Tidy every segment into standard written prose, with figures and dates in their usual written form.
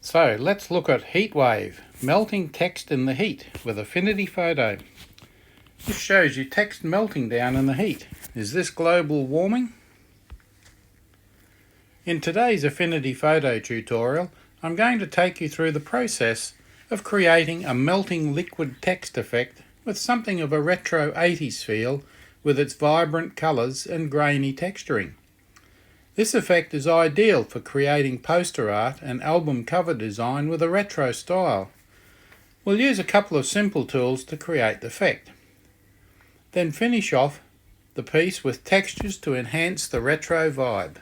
So let's look at Heatwave, melting text in the heat with Affinity Photo. This shows you text melting down in the heat. Is this global warming? In today's Affinity Photo tutorial, I'm going to take you through the process of creating a melting liquid text effect with something of a retro 80s feel with its vibrant colours and grainy texturing. This effect is ideal for creating poster art and album cover design with a retro style. We'll use a couple of simple tools to create the effect. Then finish off the piece with textures to enhance the retro vibe.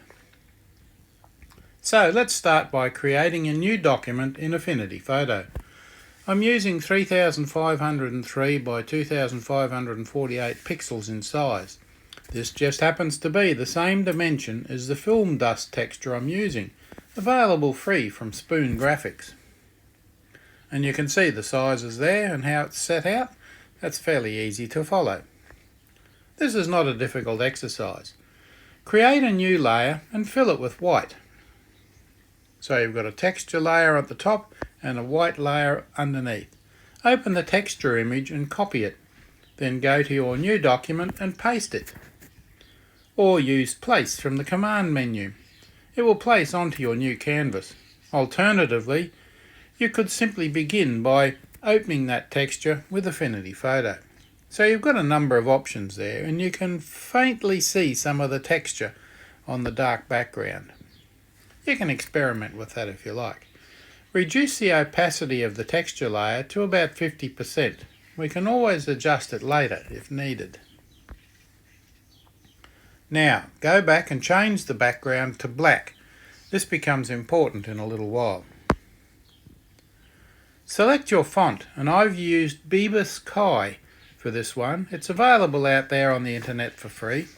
So let's start by creating a new document in Affinity Photo. I'm using 3503 by 2548 pixels in size. This just happens to be the same dimension as the film dust texture I'm using, available free from Spoon Graphics. And you can see the sizes there and how it's set out. That's fairly easy to follow. This is not a difficult exercise. Create a new layer and fill it with white. So you've got a texture layer at the top and a white layer underneath. Open the texture image and copy it. Then go to your new document and paste it. Or use Place from the command menu. It will place onto your new canvas. Alternatively, you could simply begin by opening that texture with Affinity Photo. So you've got a number of options there, and you can faintly see some of the texture on the dark background. You can experiment with that if you like. Reduce the opacity of the texture layer to about 50%. We can always adjust it later if needed. Now, go back and change the background to black. This becomes important in a little while. Select your font, and I've used Bebas Kai for this one. It's available out there on the internet for free.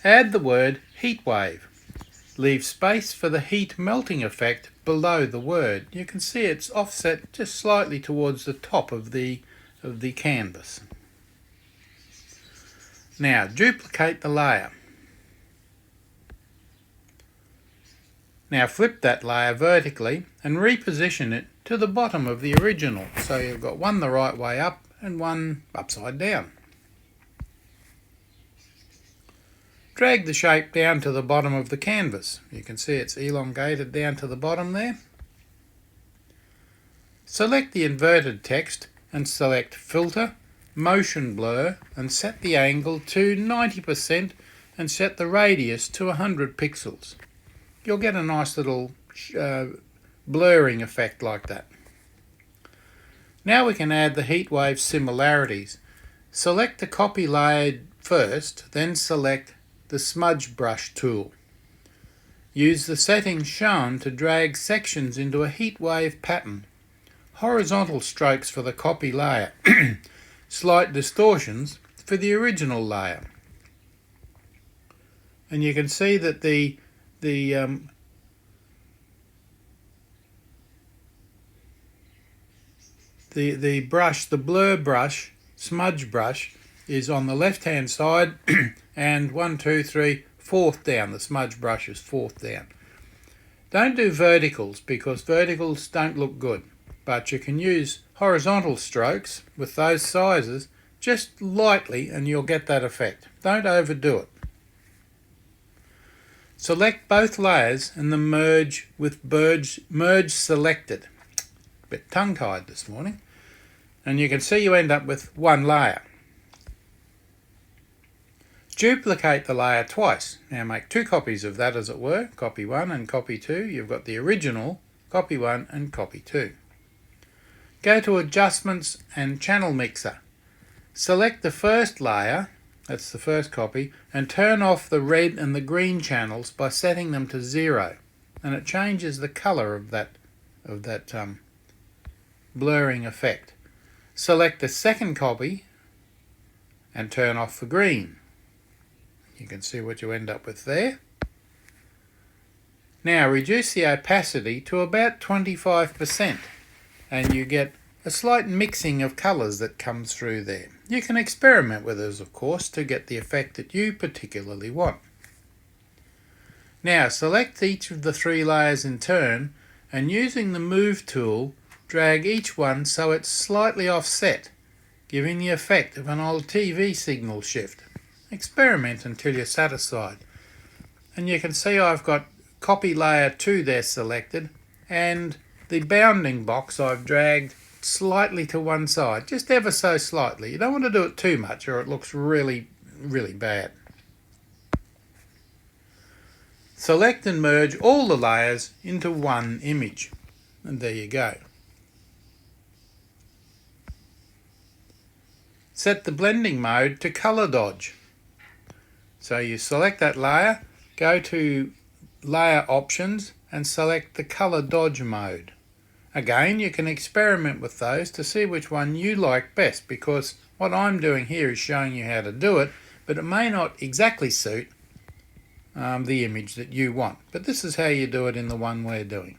Add the word Heatwave. Leave space for the heat melting effect below the word. You can see it's offset just slightly towards the top of the canvas. Now, duplicate the layer. Now flip that layer vertically and reposition it to the bottom of the original. So you've got one the right way up and one upside down. Drag the shape down to the bottom of the canvas. You can see it's elongated down to the bottom there. Select the inverted text and select Filter, Motion Blur and set the angle to 90% and set the radius to 100 pixels. You'll get a nice little blurring effect like that. Now we can add the Heatwave similarities. Select the copy layer first, then select the smudge brush tool. Use the settings shown to drag sections into a Heatwave pattern. Horizontal strokes for the copy layer, slight distortions for the original layer. And you can see that the brush, the blur brush, smudge brush, is on the left hand side and 1, 2, 3, fourth down. The smudge brush is fourth down. Don't do verticals because verticals don't look good, but you can use horizontal strokes with those sizes just lightly and you'll get that effect. Don't overdo it. Select both layers and the merge with merge selected. Bit tongue-tied this morning. And you can see you end up with one layer. Duplicate the layer twice. Now make two copies of that as it were. Copy 1 and copy 2. You've got the original, copy 1 and copy 2. Go to Adjustments and Channel Mixer. Select the first layer, that's the first copy, and turn off the red and the green channels by setting them to 0. And it changes the colour of that blurring effect. Select the second copy and turn off the green. You can see what you end up with there. Now reduce the opacity to about 25% and you get a slight mixing of colours that comes through there. You can experiment with this, of course, to get the effect that you particularly want. Now select each of the three layers in turn and using the Move tool, drag each one so it's slightly offset, giving the effect of an old TV signal shift. Experiment until you're satisfied. And you can see I've got copy layer 2 there selected, and the bounding box I've dragged slightly to one side, just ever so slightly. You don't want to do it too much or it looks really, really bad. Select and merge all the layers into one image, and there you go. Set the blending mode to Color Dodge. So you select that layer, go to Layer Options and select the Color Dodge mode. Again, you can experiment with those to see which one you like best, because what I'm doing here is showing you how to do it, but it may not exactly suit the image that you want. But this is how you do it in the one we're doing.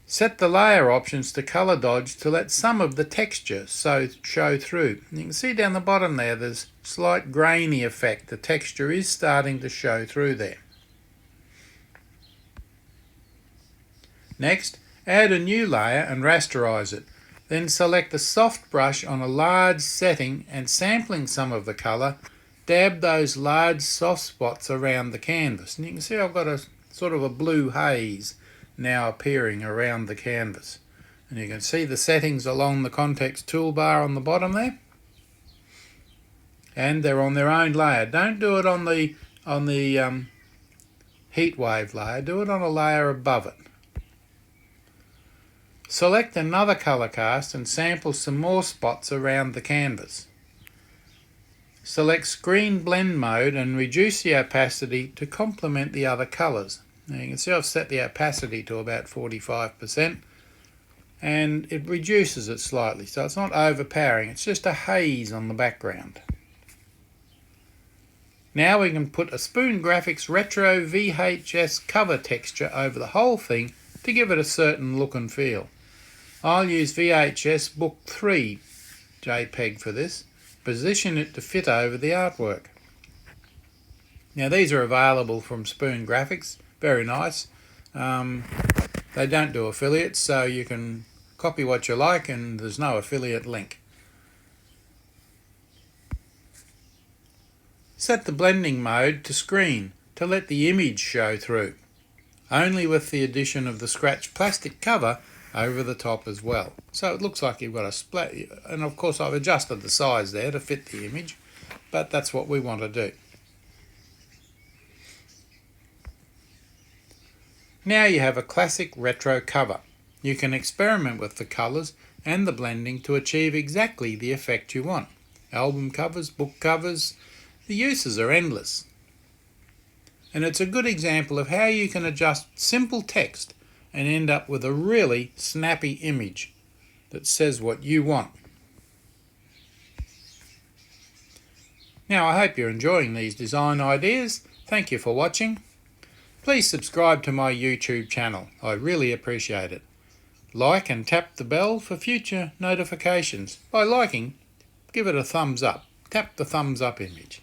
Set the layer options to Color Dodge to let some of the texture show through. And you can see down the bottom there, there's slight grainy effect. The texture is starting to show through there. Next, add a new layer and rasterize it. Then select the soft brush on a large setting and, sampling some of the colour, dab those large soft spots around the canvas. And you can see I've got a sort of a blue haze now appearing around the canvas. And you can see the settings along the context toolbar on the bottom there. And they're on their own layer. Don't do it on the heat wave layer. Do it on a layer above it. Select another colour cast and sample some more spots around the canvas. Select Screen Blend Mode and reduce the opacity to complement the other colours. Now you can see I've set the opacity to about 45% and it reduces it slightly, so it's not overpowering, it's just a haze on the background. Now we can put a Spoon Graphics Retro VHS cover texture over the whole thing to give it a certain look and feel. I'll use VHS Book 3 JPEG for this. Position it to fit over the artwork. Now these are available from Spoon Graphics, very nice. They don't do affiliates, so you can copy what you like and there's no affiliate link. Set the blending mode to screen to let the image show through, only with the addition of the scratch plastic cover over the top as well. So it looks like you've got a splat, and of course I've adjusted the size there to fit the image, but that's what we want to do. Now you have a classic retro cover. You can experiment with the colours and the blending to achieve exactly the effect you want. Album covers, book covers, the uses are endless. And it's a good example of how you can adjust simple text and end up with a really snappy image that says what you want. Now I hope you're enjoying these design ideas. Thank you for watching. Please subscribe to my YouTube channel. I really appreciate it. Like and tap the bell for future notifications. By liking, give it a thumbs up. Tap the thumbs up image.